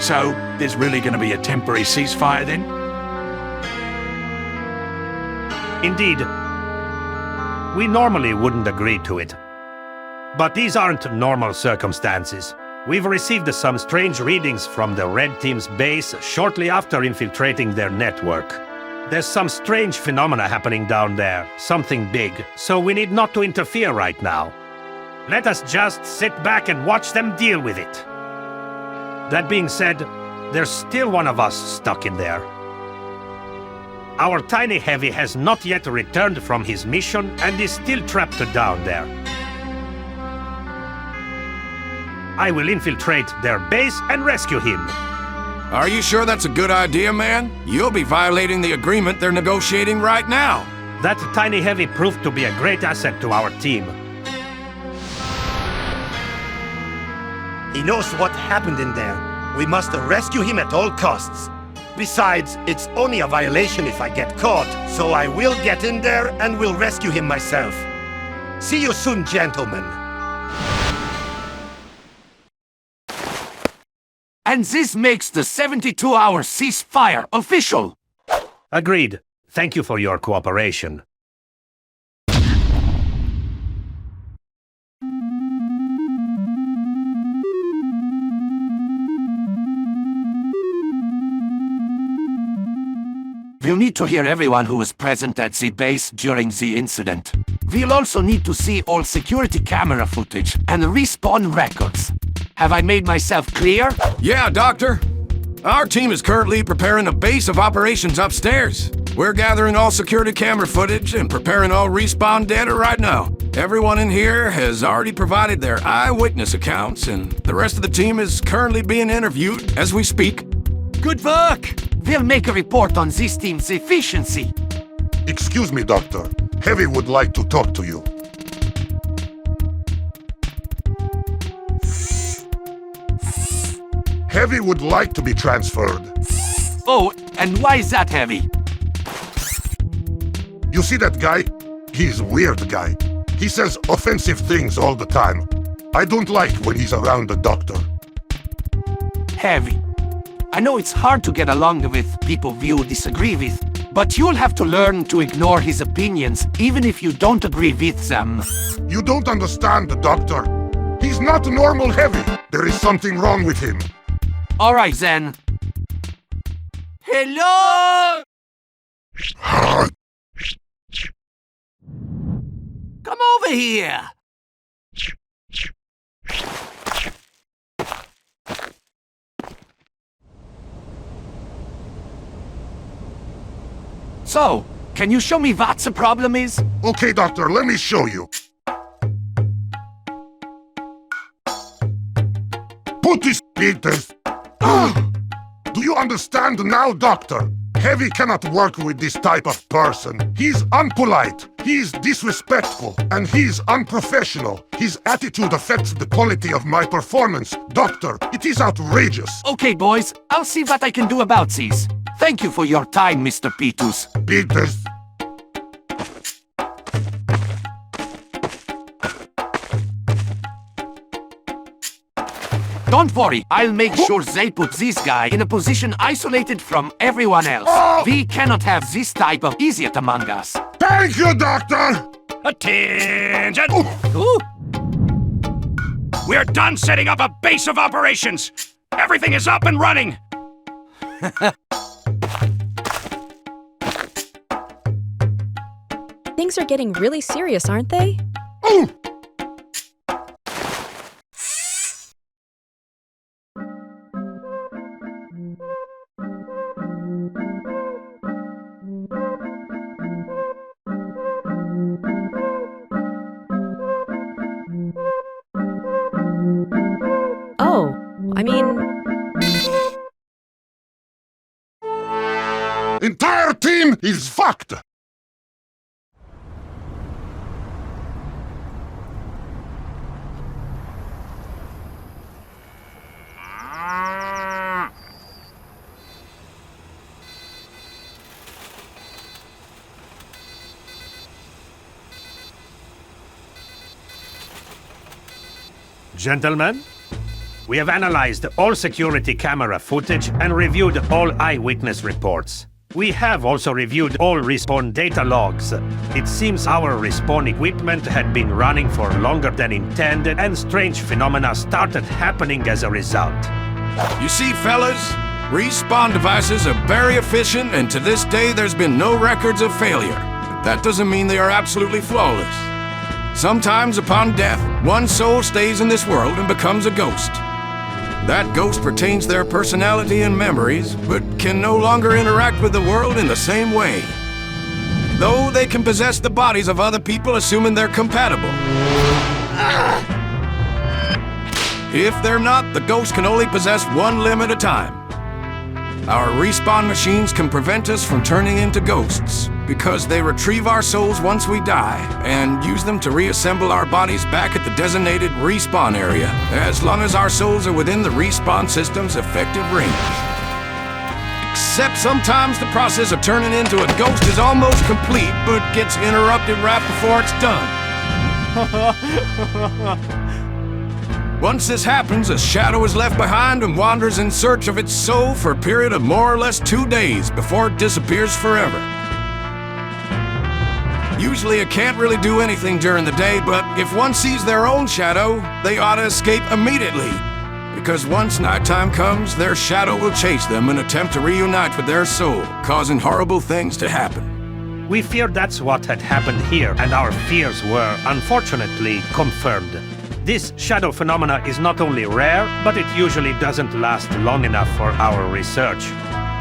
So, there's really going to be a temporary ceasefire then? Indeed. We normally wouldn't agree to it. But these aren't normal circumstances. We've received some strange readings from the Red Team's base shortly after infiltrating their network. There's some strange phenomena happening down there, something big, so we need not to interfere right now. Let us just sit back and watch them deal with it. That being said, there's still one of us stuck in there. Our tiny heavy has not yet returned from his mission and is still trapped down there. I will infiltrate their base and rescue him. Are you sure that's a good idea, man? You'll be violating the agreement they're negotiating right now. That tiny heavy proved to be a great asset to our team. He knows what happened in there. We must rescue him at all costs. Besides, it's only a violation if I get caught, so I will get in there and will rescue him myself. See you soon, gentlemen. And this makes the 72-hour ceasefire official. Agreed. Thank you for your cooperation. We'll need to hear everyone who was present at the base during the incident. We'll also need to see all security camera footage and respawn records. Have I made myself clear? Yeah, Doctor. Our team is currently preparing a base of operations upstairs. We're gathering all security camera footage and preparing all respawn data right now. Everyone in here has already provided their eyewitness accounts, and the rest of the team is currently being interviewed as we speak. Good work! We'll make a report on this team's efficiency. Excuse me, Doctor. Heavy would like to talk to you. Heavy would like to be transferred. Oh, and why is that, Heavy? You see that guy? He's a weird guy. He says offensive things all the time. I don't like when he's around the Doctor. Heavy. I know it's hard to get along with people you disagree with, but you'll have to learn to ignore his opinions, even if you don't agree with them. You don't understand the Doctor. He's not normal Heavy. There is something wrong with him. All right, then. Hello? Come over here. So, can you show me what the problem is? Okay, Doctor, let me show you. Put this, Peters. Do you understand now, Doctor? Heavy cannot work with this type of person. He's unpolite, he's disrespectful, and he's unprofessional. His attitude affects the quality of my performance. Doctor, it is outrageous. Okay, boys, I'll see what I can do about these. Thank you for your time, Mr. Petus. Peters. Don't worry, I'll make sure they put this guy in a position isolated from everyone else. We cannot have this type of idiot among us. Thank you, Doctor! Attention! Ooh. We're done setting up a base of operations! Everything is up and running! Things are getting really serious, aren't they? Oh, I mean... Entire team is fucked! Gentlemen, We have analyzed all security camera footage and reviewed all eyewitness reports. We have also reviewed all respawn data logs. It seems our respawn equipment had been running for longer than intended, and strange phenomena started happening as a result. You see, fellas, respawn devices are very efficient, and to this day there's been no records of failure. But that doesn't mean they are absolutely flawless. Sometimes upon death, one soul stays in this world and becomes a ghost. That ghost retains their personality and memories, but can no longer interact with the world in the same way. Though they can possess the bodies of other people, assuming they're compatible. If they're not, the ghost can only possess one limb at a time. Our respawn machines can prevent us from turning into ghosts, because they retrieve our souls once we die, and use them to reassemble our bodies back at the designated respawn area, as long as our souls are within the respawn system's effective range. Except sometimes the process of turning into a ghost is almost complete, but gets interrupted right before it's done. Once this happens, a shadow is left behind and wanders in search of its soul for a period of more or less 2 days before it disappears forever. Usually it can't really do anything during the day, but if one sees their own shadow, they ought to escape immediately. Because once nighttime comes, their shadow will chase them and attempt to reunite with their soul, causing horrible things to happen. We feared that's what had happened here, and our fears were, unfortunately, confirmed. This shadow phenomena is not only rare, but it usually doesn't last long enough for our research.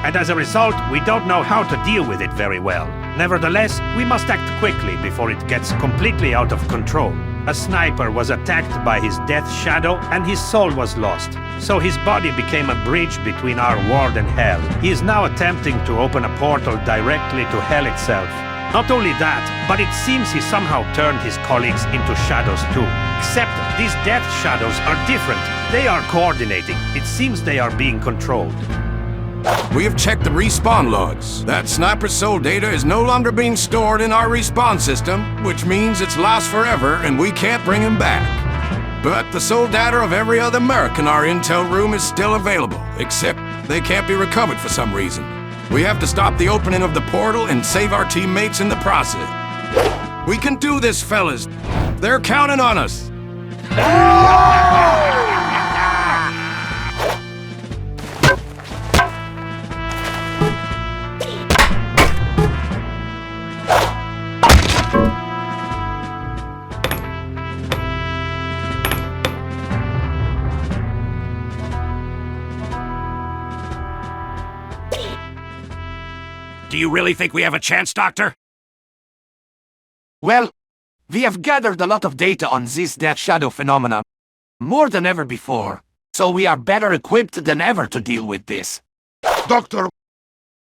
And as a result, we don't know how to deal with it very well. Nevertheless, we must act quickly before it gets completely out of control. A sniper was attacked by his death shadow, and his soul was lost. So his body became a bridge between our world and Hell. He is now attempting to open a portal directly to Hell itself. Not only that, but it seems he somehow turned his colleagues into shadows too. Except these death shadows are different. They are coordinating. It seems they are being controlled. We have checked the respawn logs. That sniper's soul data is no longer being stored in our respawn system, which means it's lost forever and we can't bring him back. But the soul data of every other merc in our intel room is still available, except they can't be recovered for some reason. We have to stop the opening of the portal and save our teammates in the process. We can do this, fellas. They're counting on us. Do you really think we have a chance, Doctor? Well, we have gathered a lot of data on this death shadow phenomena, more than ever before, so we are better equipped than ever to deal with this. Doctor,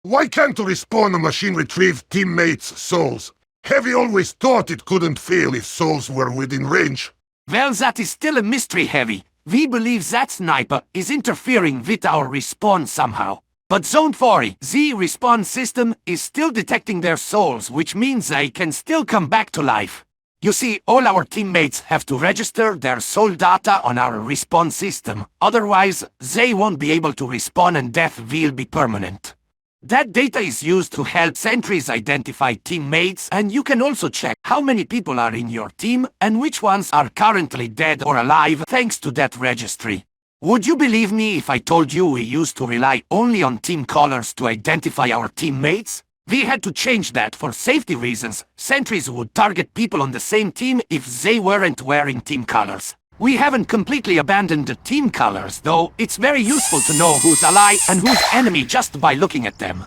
why can't a respawn machine retrieve teammates' souls? Heavy always thought it couldn't fail if souls were within range. Well, that is still a mystery, Heavy. We believe that sniper is interfering with our respawn somehow. But don't worry, the respawn system is still detecting their souls, which means they can still come back to life. You see, all our teammates have to register their soul data on our respawn system. Otherwise, they won't be able to respawn and death will be permanent. That data is used to help sentries identify teammates, and you can also check how many people are in your team and which ones are currently dead or alive thanks to that registry. Would you believe me if I told you we used to rely only on team colors to identify our teammates? We had to change that for safety reasons. Sentries would target people on the same team if they weren't wearing team colors. We haven't completely abandoned the team colors, though it's very useful to know who's ally and who's enemy just by looking at them.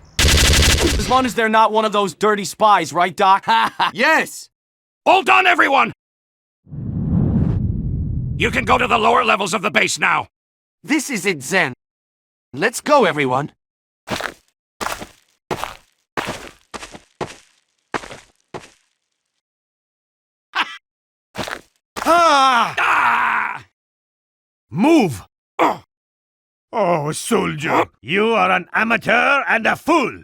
As long as they're not one of those dirty spies, right, Doc? Yes! Hold on, everyone! You can go to the lower levels of the base now. This is it, Zen. Let's go, everyone. Move! Oh, soldier, you are an amateur and a fool!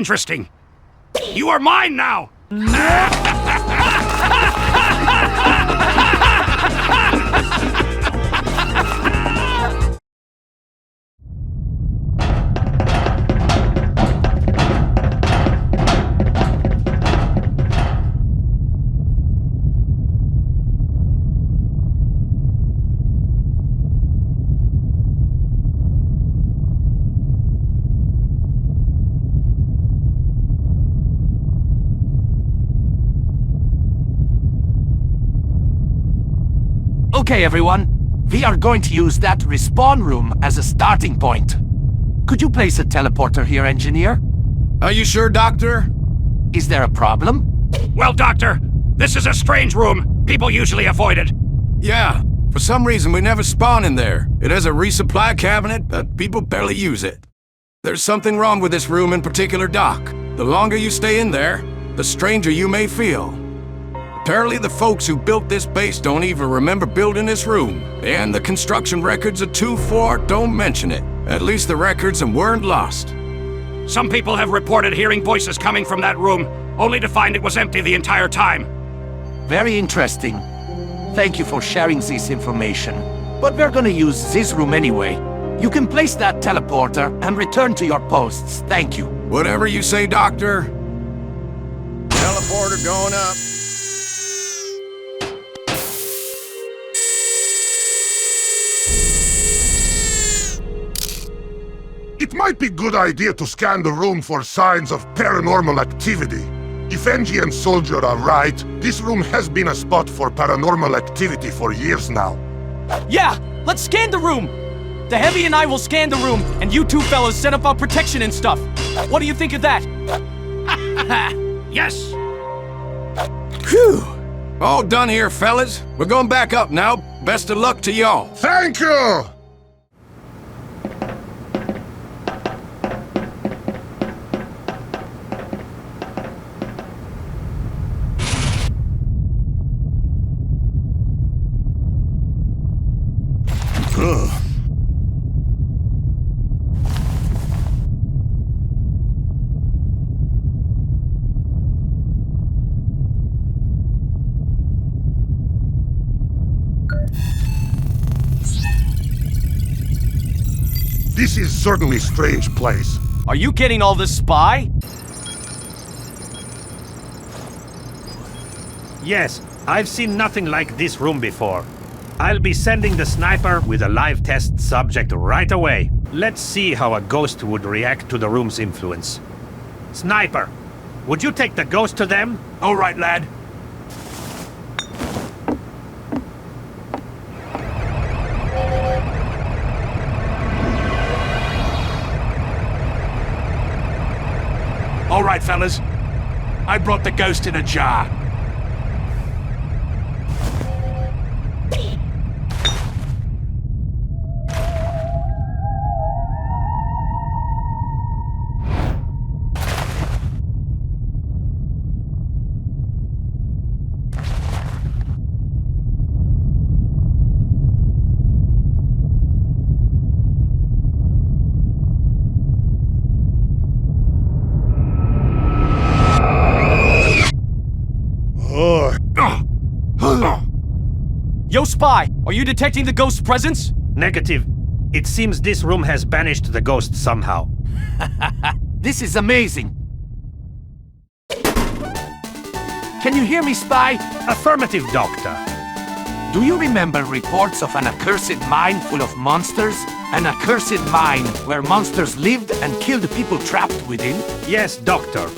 interesting. You are mine now! Okay, everyone. We are going to use that respawn room as a starting point. Could you place a teleporter here, engineer? Are you sure, Doctor? Is there a problem? Well, Doctor, this is a strange room. People usually avoid it. Yeah. For some reason, we never spawn in there. It has a resupply cabinet, but people barely use it. There's something wrong with this room in particular, Doc. The longer you stay in there, the stranger you may feel. Apparently the folks who built this base don't even remember building this room. And the construction records of 2-4 don't mention it. At least the records weren't lost. Some people have reported hearing voices coming from that room, only to find it was empty the entire time. Very interesting. Thank you for sharing this information. But we're gonna use this room anyway. You can place that teleporter and return to your posts. Thank you. Whatever you say, Doctor. Teleporter going up. It might be a good idea to scan the room for signs of paranormal activity. If Angie and Soldier are right, this room has been a spot for paranormal activity for years now. Yeah, let's scan the room! The Heavy and I will scan the room, and you two fellas set up our protection and stuff. What do you think of that? Yes! Phew! All done here, fellas. We're going back up now. Best of luck to y'all. Thank you! This is certainly a strange place. Are you getting all this spy? Yes, I've seen nothing like this room before. I'll be sending the sniper with a live test subject right away. Let's see how a ghost would react to the room's influence. Sniper, would you take the ghost to them? All right, lad. All right, fellas. I brought the ghost in a jar. Yo, Spy! Are you detecting the ghost's presence? Negative. It seems this room has banished the ghost somehow. This is amazing. Can you hear me, Spy? Affirmative, Doctor. Do you remember reports of an accursed mine full of monsters? An accursed mine where monsters lived and killed people trapped within? Yes, Doctor.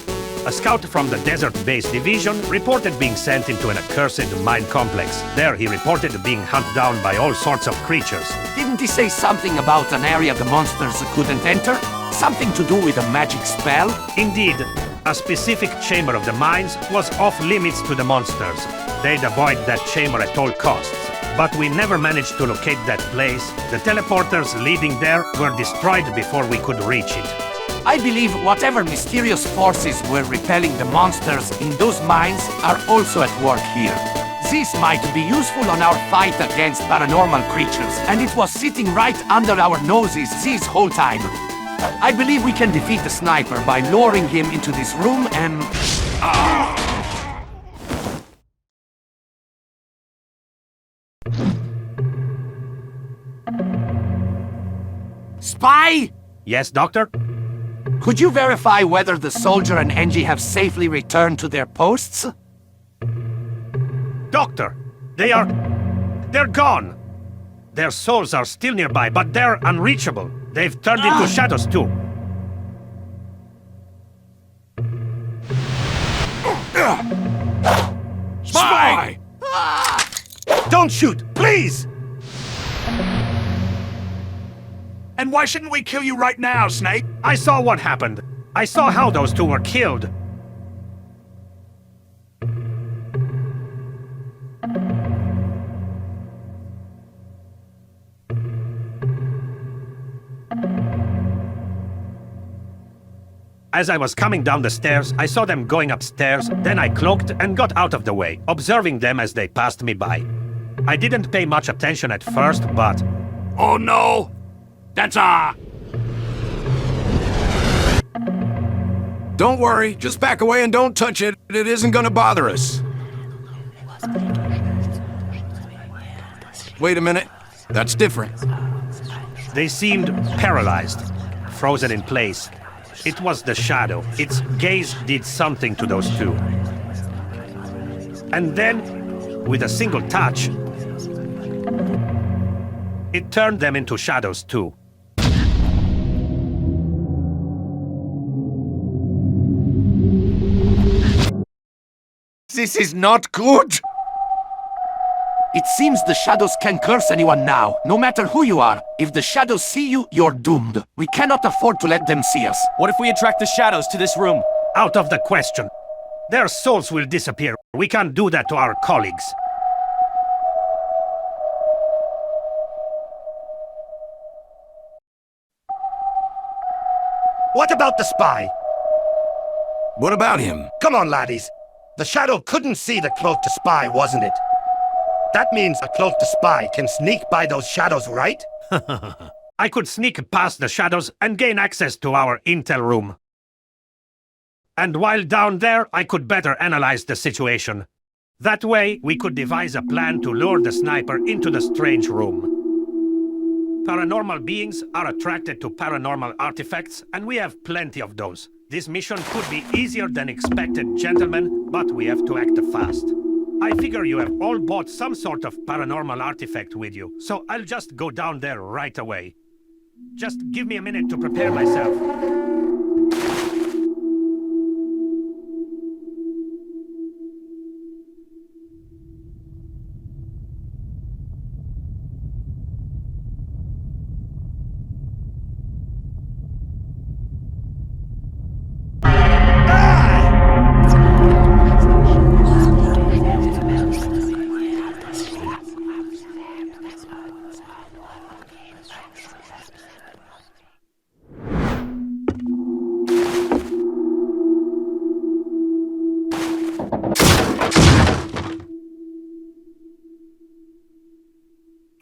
A scout from the Desert Base Division reported being sent into an accursed mine complex. There he reported being hunted down by all sorts of creatures. Didn't he say something about an area the monsters couldn't enter? Something to do with a magic spell? Indeed, a specific chamber of the mines was off-limits to the monsters. They'd avoid that chamber at all costs. But we never managed to locate that place. The teleporters leading there were destroyed before we could reach it. I believe whatever mysterious forces were repelling the monsters in those mines are also at work here. This might be useful on our fight against paranormal creatures, and it was sitting right under our noses this whole time. I believe we can defeat the sniper by luring him into this room and... Spy? Yes, Doctor? Could you verify whether the soldier and Engie have safely returned to their posts? Doctor! They're gone! Their souls are still nearby, but they're unreachable. They've turned into shadows too. Spy! Don't shoot, please! And why shouldn't we kill you right now, Snake? I saw what happened. I saw how those two were killed. As I was coming down the stairs, I saw them going upstairs, then I cloaked and got out of the way, observing them as they passed me by. I didn't pay much attention at first, but... Oh no! That's Don't worry, just back away and don't touch it. It isn't gonna bother us. Wait a minute. That's different. They seemed paralyzed, frozen in place. It was the shadow. Its gaze did something to those two. And then, with a single touch, it turned them into shadows too. This is not good! It seems the shadows can curse anyone now, no matter who you are. If the shadows see you, you're doomed. We cannot afford to let them see us. What if we attract the shadows to this room? Out of the question. Their souls will disappear. We can't do that to our colleagues. What about the spy? What about him? Come on, laddies. The shadow couldn't see the cloaked spy, wasn't it? That means a cloaked spy can sneak by those shadows, right? I could sneak past the shadows and gain access to our intel room. And while down there, I could better analyze the situation. That way, we could devise a plan to lure the sniper into the strange room. Paranormal beings are attracted to paranormal artifacts, and we have plenty of those. This mission could be easier than expected, gentlemen, but we have to act fast. I figure you have all bought some sort of paranormal artifact with you, so I'll just go down there right away. Just give me a minute to prepare myself.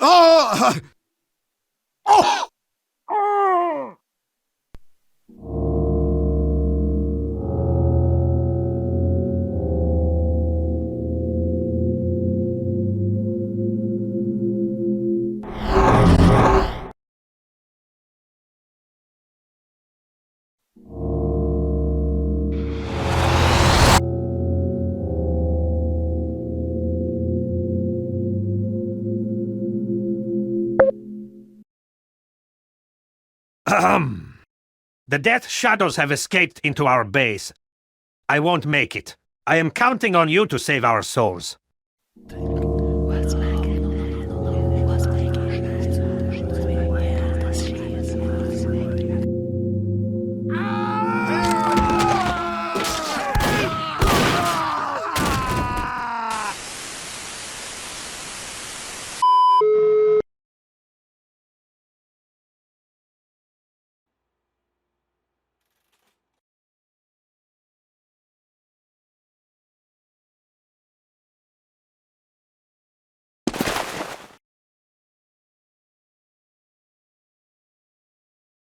Oh! The Death Shadows have escaped into our base. I won't make it. I am counting on you to save our souls.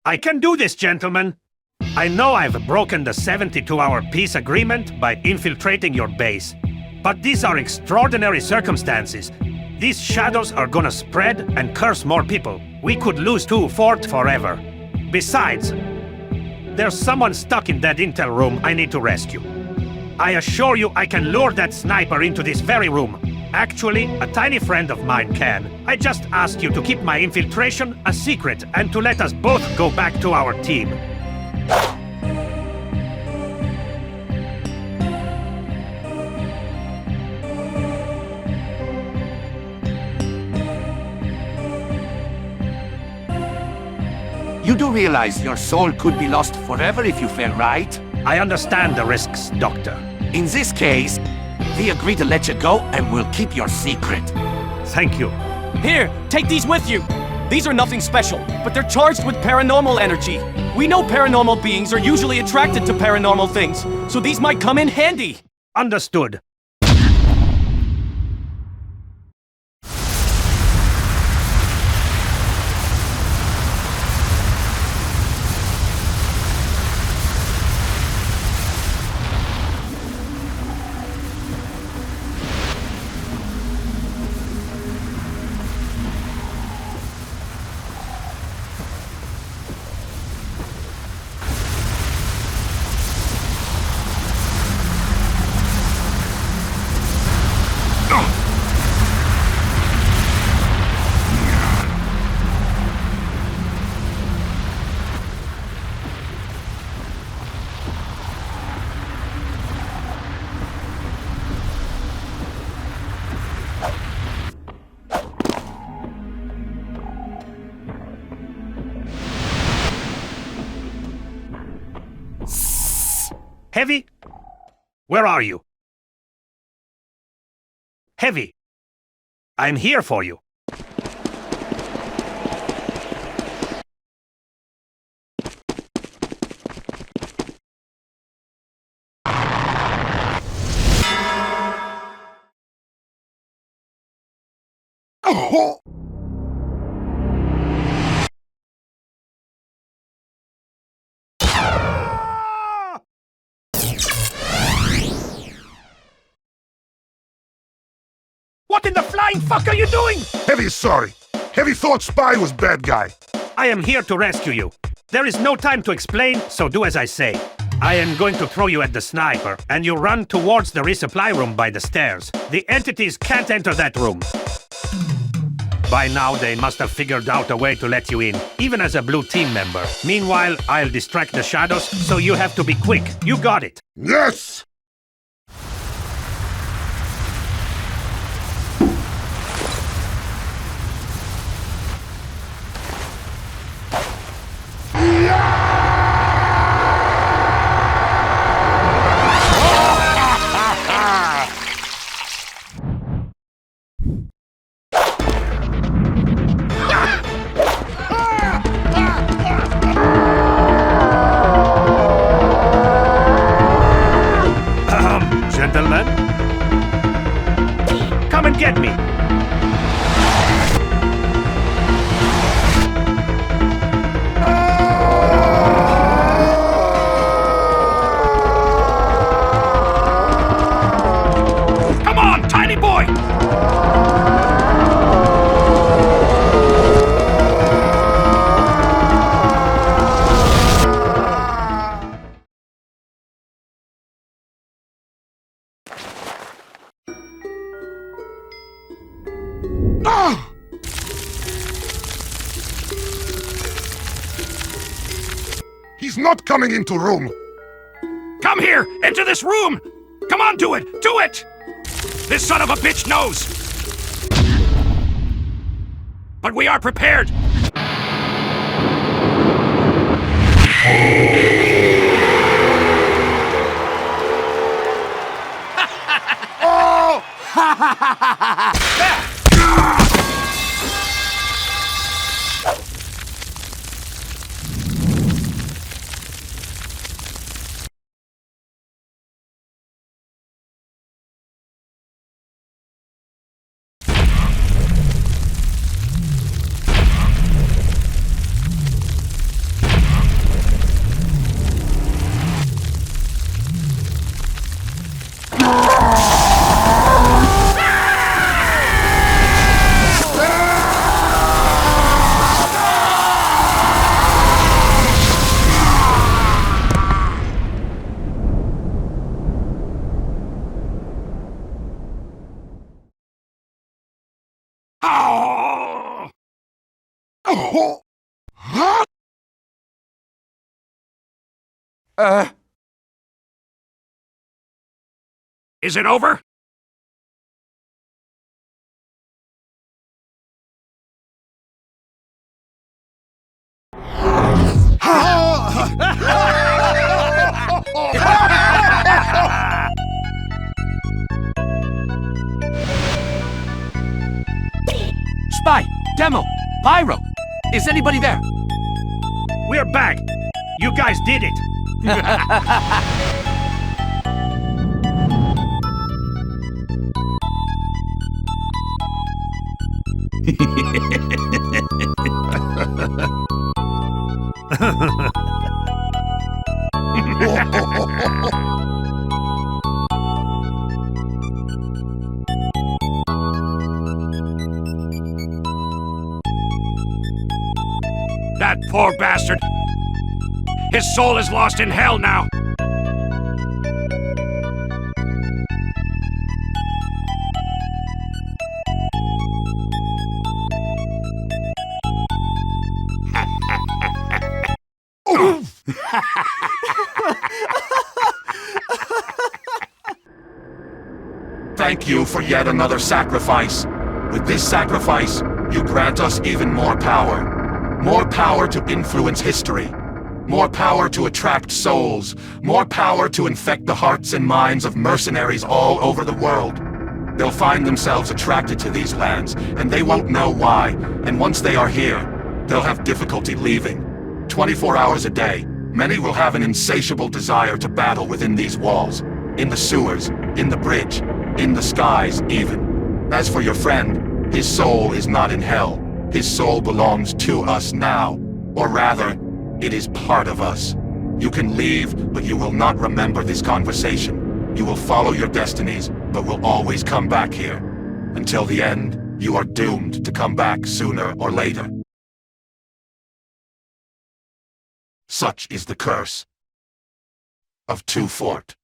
I can do this, gentlemen. I know I've broken the 72-hour peace agreement by infiltrating your base. But these are extraordinary circumstances. These shadows are gonna spread and curse more people. We could lose 2-4 forever. Besides, there's someone stuck in that intel room I need to rescue. I assure you I can lure that sniper into this very room. Actually, a tiny friend of mine can. I just ask you to keep my infiltration a secret and to let us both go back to our team. You do realize your soul could be lost forever if you fail, right? I understand the risks, Doctor. In this case, we agree to let you go and we'll keep your secret. Thank you. Here, take these with you. These are nothing special, but they're charged with paranormal energy. We know paranormal beings are usually attracted to paranormal things, so these might come in handy. Understood. Heavy? Where are you? Heavy. I'm here for you. Oh! What in the flying fuck are you doing? Heavy is sorry. Heavy thought Spy was bad guy. I am here to rescue you. There is no time to explain, so do as I say. I am going to throw you at the sniper, and you run towards the resupply room by the stairs. The entities can't enter that room. By now, they must have figured out a way to let you in, even as a blue team member. Meanwhile, I'll distract the shadows, so you have to be quick. You got it. Yes! Gentlemen? Come and get me! Come on, tiny boy! He's not coming into room. Come here! Into this room! Come on, do it! Do it! This son of a bitch knows! But we are prepared! Oh! Is it over? Spy! Demo! Pyro! Is anybody there? We're back! You guys did it! That poor bastard! His soul is lost in hell now! Thank you for yet another sacrifice. With this sacrifice, you grant us even more power. More power to influence history. More power to attract souls. More power to infect the hearts and minds of mercenaries all over the world. They'll find themselves attracted to these lands, and they won't know why. And once they are here, they'll have difficulty leaving. 24 hours a day, many will have an insatiable desire to battle within these walls. In the sewers, in the bridge, in the skies even. As for your friend, his soul is not in hell. His soul belongs to us now. Or rather, it is part of us. You can leave, but you will not remember this conversation. You will follow your destinies, but will always come back here. Until the end, you are doomed to come back sooner or later. Such is the curse of Two Fort.